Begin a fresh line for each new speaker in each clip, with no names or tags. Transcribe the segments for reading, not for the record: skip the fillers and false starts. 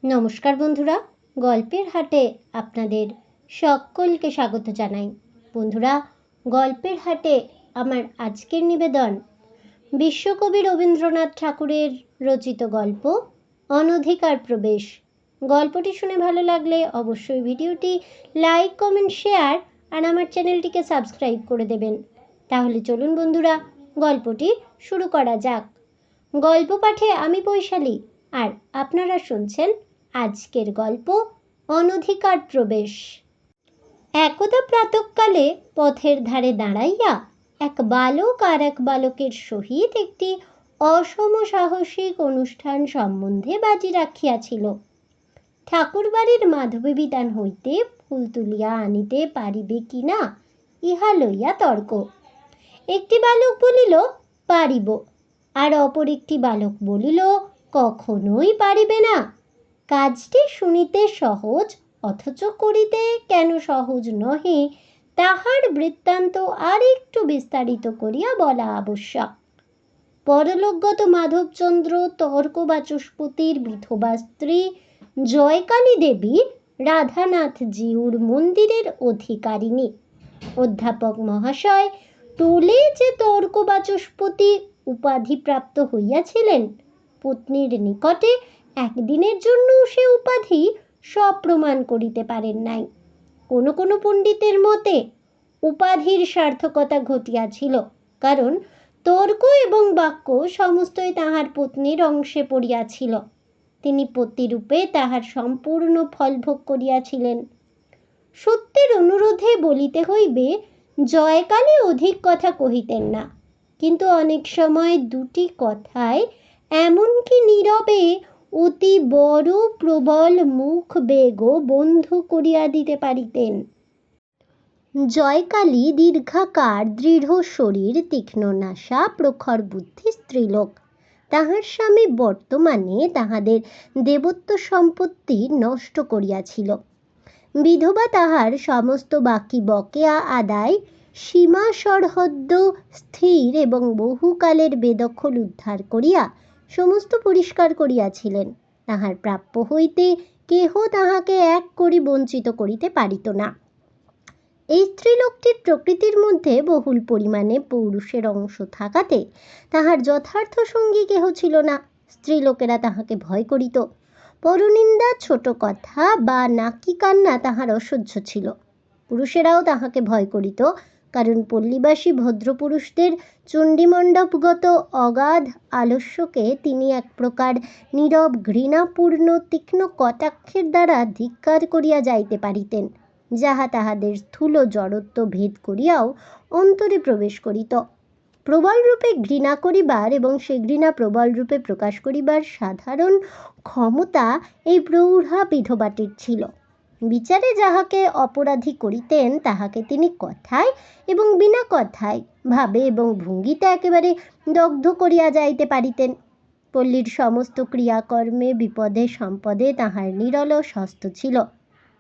নমস্কার বন্ধুরা, গল্পের হাটে আপনাদের সকলকে স্বাগত জানাই। বন্ধুরা, গল্পের হাটে আমার আজকের নিবেদন বিশ্বকবি রবীন্দ্রনাথ ঠাকুরের রচিত গল্প অনধিকার প্রবেশ। গল্পটি শুনে ভালো লাগলে অবশ্যই ভিডিওটি লাইক, কমেন্ট, শেয়ার আর আমার চ্যানেলটিকে সাবস্ক্রাইব করে দেবেন। তাহলে চলুন বন্ধুরা, গল্পটি শুরু করা যাক। গল্প পাঠে আমি বৈশালী, আর আপনারা শুনছেন আজকের গল্প অনধিকার প্রবেশ। একদা প্রাতঃকালে পথের ধারে দাঁড়াইয়া এক বালক আর এক বালকের সহিত একটি অসম সাহসিক অনুষ্ঠান সম্বন্ধে বাজি রাখিয়াছিল। ঠাকুরবাড়ির মাধবী বিতান হইতে ফুল তুলিয়া আনিতে পারিবে কিনা ইহা লইয়া তর্ক। একটি বালক বলিল পারিব, আর অপর একটি বালক বলিল কখনোই পারিবে না। কাজটি শুনিতে সহজ, অথচ করিতে কেন সহজ নহে তাহার বৃত্তান্ত আর একটু বিস্তারিত করিয়া বলা আবশ্যক। পরলোকগত মাধবচন্দ্র তর্ক বাচস্পতির বিধবা স্ত্রী জয়কালী দেবী রাধানাথ জিউর মন্দিরের অধিকারিণী। অধ্যাপক মহাশয় টোলে যে তর্ক বাচস্পতি উপাধিপ্রাপ্ত হইয়াছিলেন, পত্নীর নিকটে একদিনের জন্য সে উপাধি সপ্রমাণ করিতে পারেন নাই। কোনো কোনো পণ্ডিতের মতে উপাধির সার্থকতা ঘটিয়াছিল, কারণ তর্ক এবং বাক্য সমস্তই তাহার পত্নীর অংশে পড়িয়াছিল। তিনি পতিরূপে তাহার সম্পূর্ণ ফল ভোগ করিয়াছিলেন। সত্যের অনুরোধে বলিতে হইবে, জয়কালী অধিক কথা কহিতেন না, কিন্তু অনেক সময় দুটি কথায় এমনকি নীরবে অতি বড় প্রবল মুখ বেগ বন্ধ করিয়া দিতে পারিতেন। জয়কালী দীর্ঘাকার, দৃঢ় শরীর, তীক্ষ্ণ নাসা, প্রখর বুদ্ধি স্ত্রীলোক। তাহার স্বামী বর্তমানে তাহাদের দেবত্ব সম্পত্তি নষ্ট করিয়াছিল। বিধবা তাহার সমস্ত বাকি বকেয়া আদায়, সীমা সরহদ্দ স্থির এবং বহুকালের বেদখল উদ্ধার করিয়া সমস্ত পরিষ্কার করিয়াছিলেন। তাহার প্রাপ্য হইতে কেহ তাহাকে এক কড়ি বঞ্চিত করিতে পারিত না। এই স্ত্রীলোকটির প্রকৃতির মধ্যে বহুল পরিমাণে পৌরুষের অংশ থাকাতে তাহার যথার্থ সঙ্গী কেহ ছিল না। স্ত্রীলোকেরা তাহাকে ভয় করিত। পরনিন্দা, ছোট কথা বা নাকি কান্না তাহার অসহ্য ছিল। পুরুষেরাও তাহাকে ভয় করিত, কারণ পল্লীবাসী ভদ্রপুরুষদের চণ্ডীমণ্ডপগত অগাধ আলস্যকে তিনি এক প্রকার নীরব ঘৃণাপূর্ণ তীক্ষ্ণ কটাক্ষের দ্বারা ধিক্কার করিয়া যাইতে পারিতেন, যাহা তাহাদের স্থূল জড়ত্ব ভেদ করিয়াও অন্তরে প্রবেশ করিত। প্রবল রূপে ঘৃণা করিবার এবং সে ঘৃণা প্রবল রূপে প্রকাশ করিবার সাধারণ ক্ষমতা এই প্রৌঢ়া বিধবাটির ছিল। বিচারে যাহাকে অপরাধী করিতেন তাহাকে তিনি কথায় এবং বিনা কথায়, ভাবে এবং ভঙ্গিতে একেবারে দগ্ধ করিয়া যাইতে পারিতেন। পল্লীর সমস্ত ক্রিয়াকর্মে, বিপদে সম্পদে তাহার নিরলস হস্ত ছিল।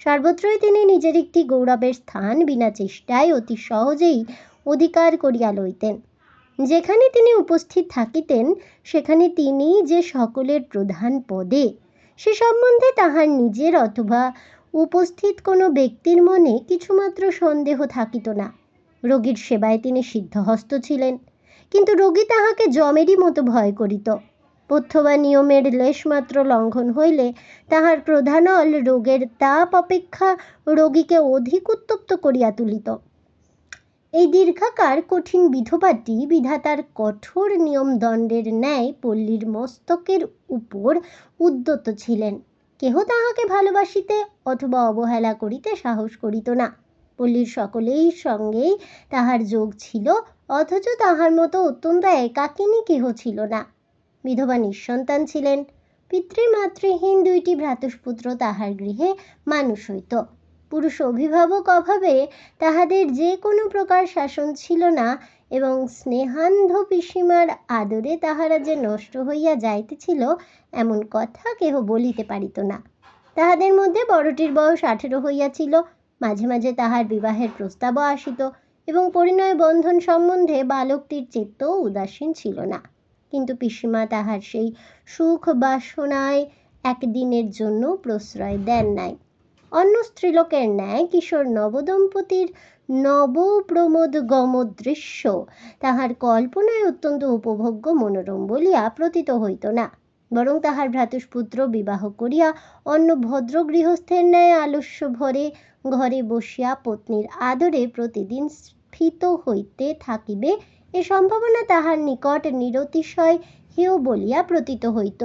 সর্বত্রই তিনি নিজের একটি গৌরবের স্থান বিনা চেষ্টায় অতি সহজেই অধিকার করিয়া লইতেন। যেখানে তিনি উপস্থিত থাকিতেন সেখানে তিনি যে সকলের প্রধান পদে, সে সম্বন্ধে তাহার নিজের অথবা উপস্থিত কোনো ব্যক্তির মনে কিছুমাত্র সন্দেহ থাকিত না। রোগীর সেবায় তিনি সিদ্ধহস্ত ছিলেন, কিন্তু রোগী তাহাকে যমেরই মতো ভয় করিত। পথ্য বা নিয়মের লেশমাত্র লঙ্ঘন হইলে তাহার প্রধানল রোগের তাপ অপেক্ষা রোগীকে অধিক উত্তপ্ত করিয়া তুলিত। এই দীর্ঘাকার কঠিন বিধবাটি বিধাতার কঠোর নিয়মদণ্ডের ন্যায় পল্লীর মস্তকের উপর উদ্যত ছিলেন। কেহ তাহাকে ভালোবাসিতে অথবা অবহেলা করিতে সাহস করিত না। পল্লীর সকলেই সঙ্গেই তাহার যোগ ছিল, অথচ তাহার মতো অত্যন্ত একাকিনী কেহ ছিল না। বিধবা নিঃসন্তান ছিলেন। পিতৃমাতৃহীন দুইটি ভ্রাতুষ্পুত্র তাহার গৃহে মানুষ হইত। পুরুষ অভিভাবক অভাবে তাহাদের যে কোনো প্রকার শাসন ছিল না, এবং স্নেহান্ধ পিসিমার আদরে তাহারা যে নষ্ট হইয়া যাইতেছিল এমন কথা কেহ বলিতে পারিত না। তাহাদের মধ্যে বড়টির বয়স 18 হইয়াছিল। মাঝে মাঝে তাহার বিবাহের প্রস্তাবও আসিত, এবং পরিণয় বন্ধন সম্বন্ধে বালকটির চিত্তও উদাসীন ছিল না। কিন্তু পিসিমা তাহার সেই সুখ বাসনায় একদিনের জন্য প্রশ্রয় দেন নাই। অন্য স্ত্রীলোকের ন্যায় কিশোর নবদম্পতির নবপ্রমোদ গমদ দৃশ্য তাহার কল্পনায় অত্যন্ত উপভোগ্য মনোরম বলিয়া প্রতীত হইত না, বরং তাহার ভ্রাতুষ্পুত্র বিবাহ করিয়া অন্য ভদ্র গৃহস্থের ন্যায় আলস্য ভরে ঘরে বসিয়া পত্নীর আদরে প্রতিদিন স্ফীত হইতে থাকিবে এ সম্ভাবনা তাহার নিকট নিরতিশয় হেয় বলিয়া প্রতীত হইত।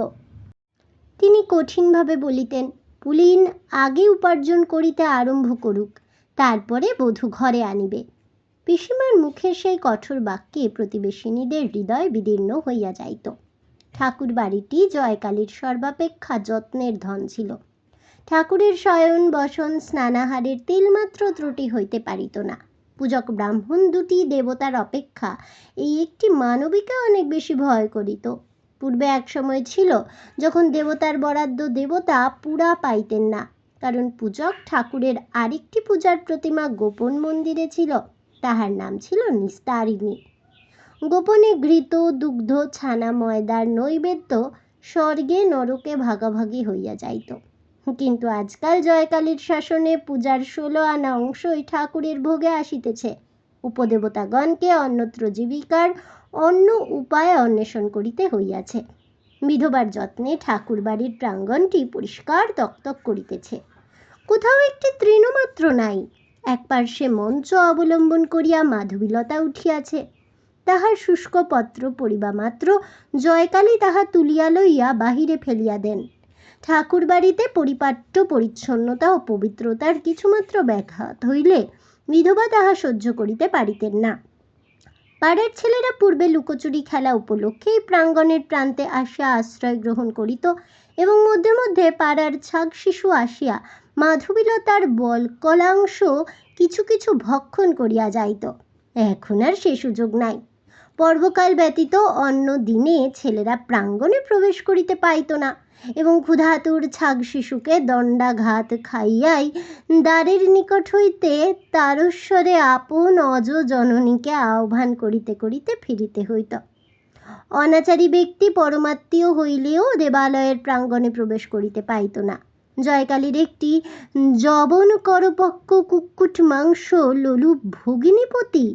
তিনি কঠিনভাবে বলিতেন, পুলিন আগে উপার্জন করিতে আরম্ভ করুক, তারপরে বধূ ঘরে আনিবে। পিসিমার মুখের সেই কঠোর বাক্যে প্রতিবেশিনীদের হৃদয় বিদীর্ণ হইয়া যাইত। ঠাকুর বাড়িটি জয়কালীর সর্বাপেক্ষা যত্নের ধন ছিল। ঠাকুরের শয়ন বসন স্নানাহারের তিলমাত্র ত্রুটি হইতে পারিত না। পূজক ব্রাহ্মণ দুটি দেবতার অপেক্ষা এই একটি মানবীকে অনেক বেশি ভয় করিত। পূর্বে এক সময় ছিল যখন দেবতার বরাদ্দ দেবতা পুরা পাইতেন না, কারণ পূজক ঠাকুরের আরেকটি পূজার প্রতিমা গোপন মন্দিরে ছিল, তাহার নাম ছিল নিস্তারিণী। গোপনে ঘৃত দুগ্ধ ছানা ময়দার নৈবেদ্য স্বর্গে নরকে ভাগাভাগি হইয়া যাইত। কিন্তু আজকাল জয়কালীর শাসনে পূজার 16 আনা অংশই ঠাকুরের ভোগে আসিতেছে। উপদেবতাগণকে অন্যত্র জীবিকার অন্য উপায় অন্বেষণ করিতে হইয়াছে। বিধবার যত্নে ঠাকুর বাড়ির প্রাঙ্গণটি পরিষ্কার তকতক করিতেছে। কোথাও একটি তৃণমাত্র নাই। এক পার্শ্বে মঞ্চ অবলম্বন করিয়া মাধবীলতা উঠিয়াছে। তাহার শুষ্ক পত্র পড়িবা মাত্র জয়কালী তাহা তুলিয়া লইয়া বাহিরে ফেলিয়া দেন। ঠাকুর বাড়িতে পরিপাট্য পরিচ্ছন্নতা ও পবিত্রতার কিছুমাত্র ব্যাঘাত হইলে বিধবা তাহা সহ্য করিতে পারিতেন না। পাড়ার ছেলেরা পূর্বে লুকোচুরি খেলা উপলক্ষে এই প্রাঙ্গণের প্রান্তে আসিয়া আশ্রয় গ্রহণ করিত এবং মধ্যে মধ্যে পাড়ার ছাগ শিশু আসিয়া মাধবীলতার বলকলাংশ কিছু কিছু ভক্ষণ করিয়া যাইত। এখন আর সে সুযোগ নাই। পর্বকাল ব্যতীত অন্য দিনে ছেলেরা প্রাঙ্গণে প্রবেশ করিতে পাইত না এবং ক্ষুধাতুর ছাগ শিশুকে দণ্ডাঘাত খাইয়াই দ্বারের নিকট হইতে তারস্বরে আপন অজ জননীকে আহ্বান করিতে করিতে ফিরিতে হইত। অনাচারী ব্যক্তি পরমাত্মীয় হইলেও দেবালয়ের প্রাঙ্গণে প্রবেশ করিতে পাইত না। জয়কালীর একটি জবন করপক্ষ কুক্কুট মাংস লোলুপ ভগিনীপতি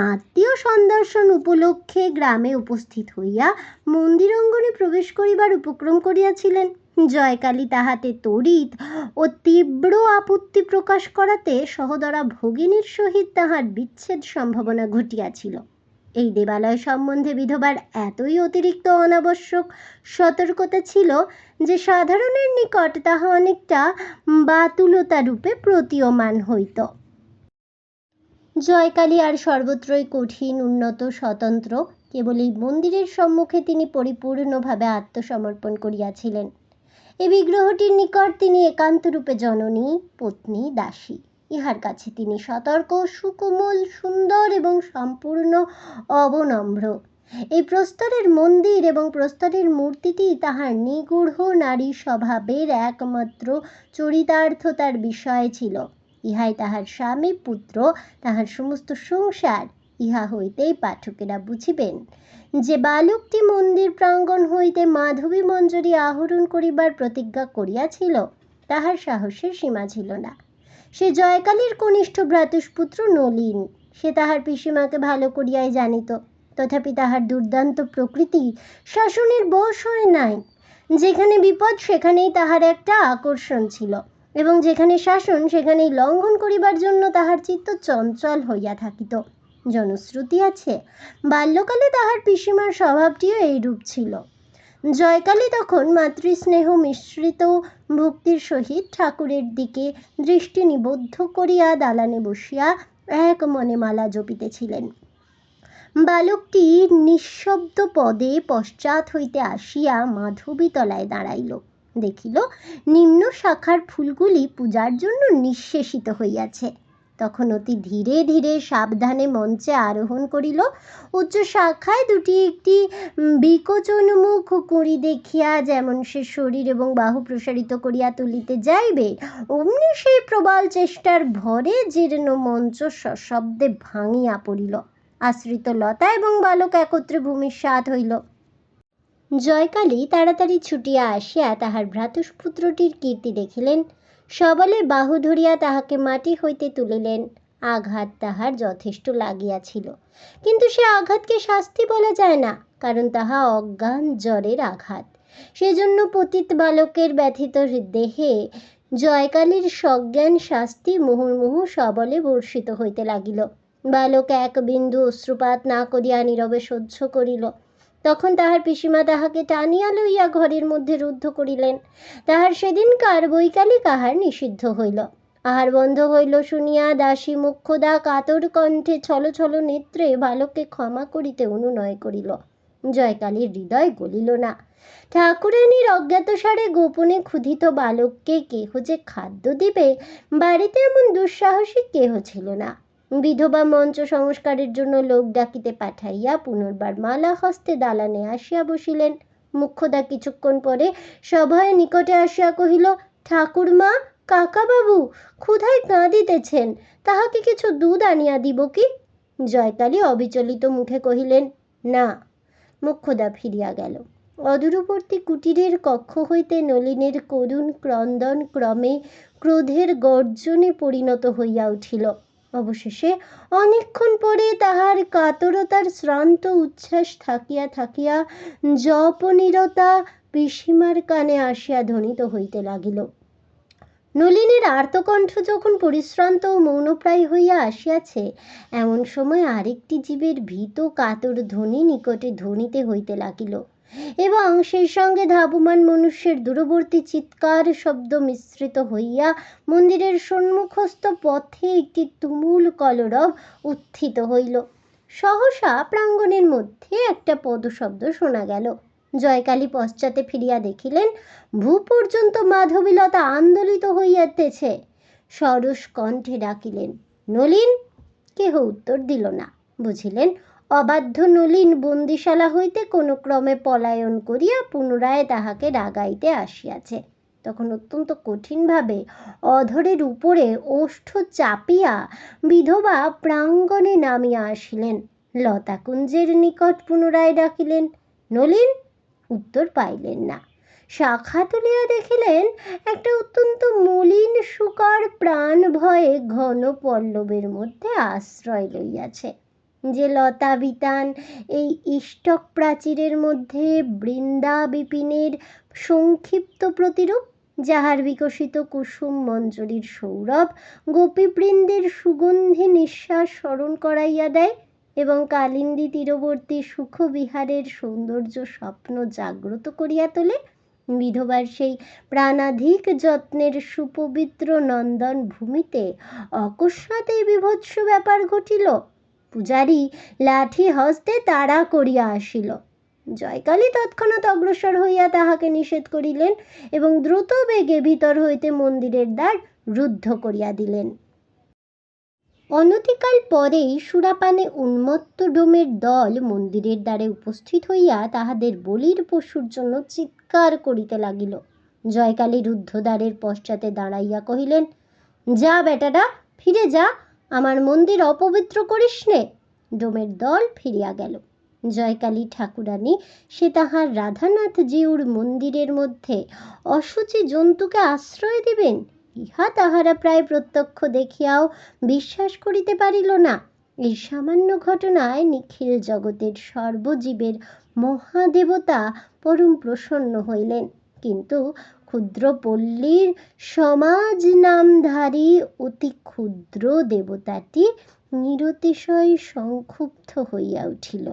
আত্মীয় সন্দর্শন উপলক্ষে গ্রামে উপস্থিত হইয়া মন্দির অঙ্গনে প্রবেশ করিবার উপক্রম করিয়াছিলেন। জয়কালী তাহাতে তড়িৎ ও তীব্র আপত্তি প্রকাশ করাতে সহদরা ভগিনীর সহিত তাহার বিচ্ছেদ সম্ভাবনা ঘটিয়াছিল। এই দেবালয় সম্বন্ধে বিধবার এতই অতিরিক্ত অনাবশ্যক সতর্কতা ছিল যে সাধারণের নিকট তাহা অনেকটা বাতুলতা রূপে প্রতীয়মান হইত। জয়কালী আর সর্বত্রই কঠিন, উন্নত, স্বতন্ত্র। কেবল এই মন্দিরের সম্মুখে তিনি পরিপূর্ণভাবে আত্মসমর্পণ করিয়াছিলেন। এই বিগ্রহটির নিকট তিনি একান্তরূপে জননী, পত্নী, দাসী। ইহার কাছে তিনি সতর্ক, সুকোমল, সুন্দর এবং সম্পূর্ণ অবনম্র। এই প্রস্তরের মন্দির এবং প্রস্তরের মূর্তিটি তাহার নিগূঢ় নারী স্বভাবের একমাত্র চরিতার্থতার বিষয় ছিল। ইহাই তাহার স্বামী, পুত্র, তাহার সমস্ত সংসার। ইহা হইতেই পাঠকেরা বুঝিবেন যে বালকটি মন্দির প্রাঙ্গণ হইতে মাধবী মঞ্জরি আহরণ করিবার প্রতিজ্ঞা করিয়াছিল, তাহার সাহসের সীমা ছিল না। সে জয়কালীর কনিষ্ঠ ভ্রাতুষ্পুত্র নলিন। সে তাহার পিসিমাকে ভালো করিয়াই জানিত, তথাপি তাহার দুর্দান্ত প্রকৃতি শাসনের বশ হয় নাই। যেখানে বিপদ সেখানেই তাহার একটা আকর্ষণ ছিল, এবং যেখানে শাসন সেখানেই লঙ্ঘন করিবার জন্য তাহার চিত্ত চঞ্চল হইয়া থাকিত। জনশ্রুতি আছে, বাল্যকালে তাহার পিসিমার স্বভাবটিও এইরূপ ছিল। জয়কালী তখন মাতৃস্নেহ মিশ্রিত ভক্তির সহিত ঠাকুরের দিকে দৃষ্টি নিবদ্ধ করিয়া দালানে বসিয়া এক মনে মালা জপিতেছিলেন। বালকটি নিঃশব্দ পদে পশ্চাৎ হইতে আসিয়া মাধবীতলায় দাঁড়াইল। দেখিল নিম্ন শাখার ফুলগুলি পূজার জন্য নিঃশেষিত হইয়াছে। তখন অতি ধীরে ধীরে সাবধানে মঞ্চে আরোহণ করিল। উচ্চ শাখায় দুটি একটি বিকোচনমুখ কুঁড়ি দেখিয়া যেমন সে শরীর এবং বাহু প্রসারিত করিয়া তুলিতে যাইবে, অমনি সেই প্রবল চেষ্টার ভরে জীর্ণ মঞ্চ সশব্দে ভাঙিয়া পড়িল। আশ্রিত লতা এবং বালক একত্রে ভূমিসাৎ হইল। জয়কালী তাড়াতাড়ি ছুটিয়া আসিয়া তাহার ভ্রাতুষ্পুত্রটির কীর্তি দেখিলেন। সবলে বাহু ধরিয়া তাহাকে মাটি হইতে তুলিলেন। আঘাত তাহার যথেষ্ট লাগিয়াছিল, কিন্তু সে আঘাতকে শাস্তি বলা যায় না, কারণ তাহা অজ্ঞান জ্বরের আঘাত। সেজন্য পতিত বালকের ব্যথিত দেহে জয়কালীর সজ্ঞান শাস্তি মুহুর্মুহু সবলে বর্ষিত হইতে লাগিল। বালক এক বিন্দু অশ্রুপাত না করিয়া নীরবে সহ্য করিল। তখন তাহার পিসিমা তাহাকে টানিয়া লইয়া ঘরের মধ্যে রুদ্ধ করিলেন। তাহার সেদিনকার বৈকালিক আহার নিষিদ্ধ হইল। আহার বন্ধ হইল শুনিয়া দাসী মোক্ষদা কাতর কণ্ঠে ছল ছল নেত্রে বালককে ক্ষমা করিতে অনুনয় করিল। জয়কালীর হৃদয় গলিল না। ঠাকুরানীর অজ্ঞাতসারে গোপনে ক্ষুধিত বালককে কেহ যে খাদ্য দিবে, বাড়িতে এমন দুঃসাহসী কেহ ছিল না। বিধবা মঞ্চ সংস্কারের জন্য লোক ডাকিতে পাঠাইয়া পুনর্বার মালা হস্তে দালানে আসিয়া বসিলেন। মুখ্যদা কিছুক্ষণ পরে সভয়ে নিকটে আসিয়া কহিল, ঠাকুরমা, কাকাবাবু ক্ষুধায় কাঁদিতেছেন, তাহাকে কিছু দুধ আনিয়া দিব কি? জয়কালী অবিচলিত মুখে কহিলেন, না। মুখ্যদা ফিরিয়া গেল। অদূরবর্তী কুটিরের কক্ষ হইতে নলিনের করুণ ক্রন্দন ক্রমে ক্রোধের গর্জনে পরিণত হইয়া উঠিল। অবশেষে অনেকক্ষণ পরে তাহার কাতরতার শ্রান্ত উচ্ছ্বাস থাকিয়া থাকিয়া জপনিরতা পিসিমার কানে আসিয়া ধ্বনিত হইতে লাগিল। নলিনের আর্তকণ্ঠ যখন পরিশ্রান্ত ও মৌনপ্রায় হইয়া আসিয়াছে, এমন সময় আরেকটি জীবের ভীত কাতর ধ্বনি নিকটে ধ্বনিতে হইতে লাগিল, এবং সেই সঙ্গে ধাবমান মনুষ্যের দূরবর্তী চিৎকার শব্দ মিশ্রিত হইয়া মন্দিরের সম্মুখস্থ পথে একটি তুমুল কলরব উত্থিত হইল। সহসা প্রাঙ্গণের মধ্যে একটা পদশব্দ শোনা গেল। জয়কালী পশ্চাতে ফিরিয়া দেখিলেন, ভূ পর্যন্ত মাধবীলতা আন্দোলিত হইয়াতেছে। সরস কণ্ঠে ডাকিলেন, নলিন। কেহ উত্তর দিল না। বুঝিলেন অবাধ্য নলিন বন্দিশালা হইতে কোনো ক্রমে পলায়ন করিয়া পুনরায় তাহাকে রাগাইতে আসিয়াছে। তখন অত্যন্ত কঠিনভাবে অধরের উপরে ওষ্ঠ চাপিয়া বিধবা প্রাঙ্গণে নামিয়া আসিলেন। লতাকুঞ্জের নিকট পুনরায় ডাকিলেন, নলিন। উত্তর পাইলেন না। শাখা তুলিয়া দেখিলেন একটা অত্যন্ত মলিন শুকর প্রাণ ভয়ে ঘন পল্লবের মধ্যে আশ্রয় লইয়াছে। যে লতা বিতান এই ইষ্টক প্রাচীরের মধ্যে বৃন্দা বিপিনের সংক্ষিপ্ত প্রতিরূপ, যাহার বিকশিত কুসুম মঞ্জরীর সৌরভ গোপীবৃন্দের সুগন্ধি নিঃশ্বাস স্মরণ করাইয়া দেয় এবং কালিন্দী তীরবর্তী সুখবিহারের সৌন্দর্য স্বপ্ন জাগ্রত করিয়া তোলে, বিধবার সেই প্রাণাধিক যত্নের সুপবিত্র নন্দন ভূমিতে অকস্মাৎ এই বিভৎস ব্যাপার ঘটিল। পূজারী লাঠি হস্তে তাড়া করিয়া আসিল। জয়কালী তৎক্ষণাৎ অগ্রসর হইয়া তাহাকে নিষেধ করিলেন এবং দ্রুত বেগে ভিতর হইতে মন্দিরের দ্বার রুদ্ধ করিয়া দিলেন। অনতিকাল পরেই সুরাপানে উন্মত্ত ডোমের দল মন্দিরের দ্বারে উপস্থিত হইয়া তাহাদের বলির পশুর জন্য চিৎকার করিতে লাগিল। জয়কালী রুদ্ধদ্বারের পশ্চাতে দাঁড়াইয়া কহিলেন, যা বেটারা, ফিরে যা, আমার মন্দির অপবিত্র করিস নে। ডোমের দল ফিরিয়া গেল। জয়কালী ঠাকুরানী সে তাহার রাধানাথ জিউর মন্দিরের মধ্যে অশুচি জন্তুকে আশ্রয় দিবেন, ইহা তাহারা প্রায় প্রত্যক্ষ দেখিয়াও বিশ্বাস করিতে পারিল না। এই সামান্য ঘটনায় নিখিল জগতের সর্বজীবের মহাদেবতা পরম প্রসন্ন হইলেন, কিন্তু ক্ষুদ্র পল্লীর সমাজ নামধারী অতি ক্ষুদ্র দেবতাটি নিরতিশয় সংক্ষুব্ধ হইয়া উঠিল।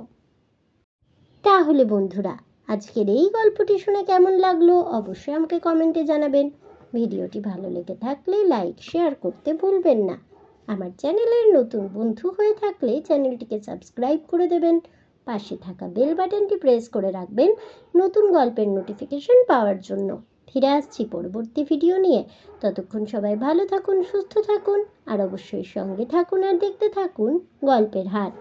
তাহলে বন্ধুরা, আজকের এই গল্পটি শুনে কেমন লাগলো অবশ্যই আমাকে কমেন্টে জানাবেন। ভিডিওটি ভালো লেগে থাকলে লাইক শেয়ার করতে ভুলবেন না। আমার চ্যানেলের নতুন বন্ধু হয়ে থাকলে চ্যানেলটিকে সাবস্ক্রাইব করে দেবেন। পাশে থাকা বেল বাটনটি প্রেস করে রাখবেন নতুন গল্পের নোটিফিকেশন পাওয়ার জন্য। ফিরে আসছি পরবর্তী ভিডিও নিয়ে। ততক্ষণ সবাই ভালো থাকুন, সুস্থ থাকুন, আর অবশ্যই সঙ্গে থাকুন আর দেখতে থাকুন গল্পের হাট।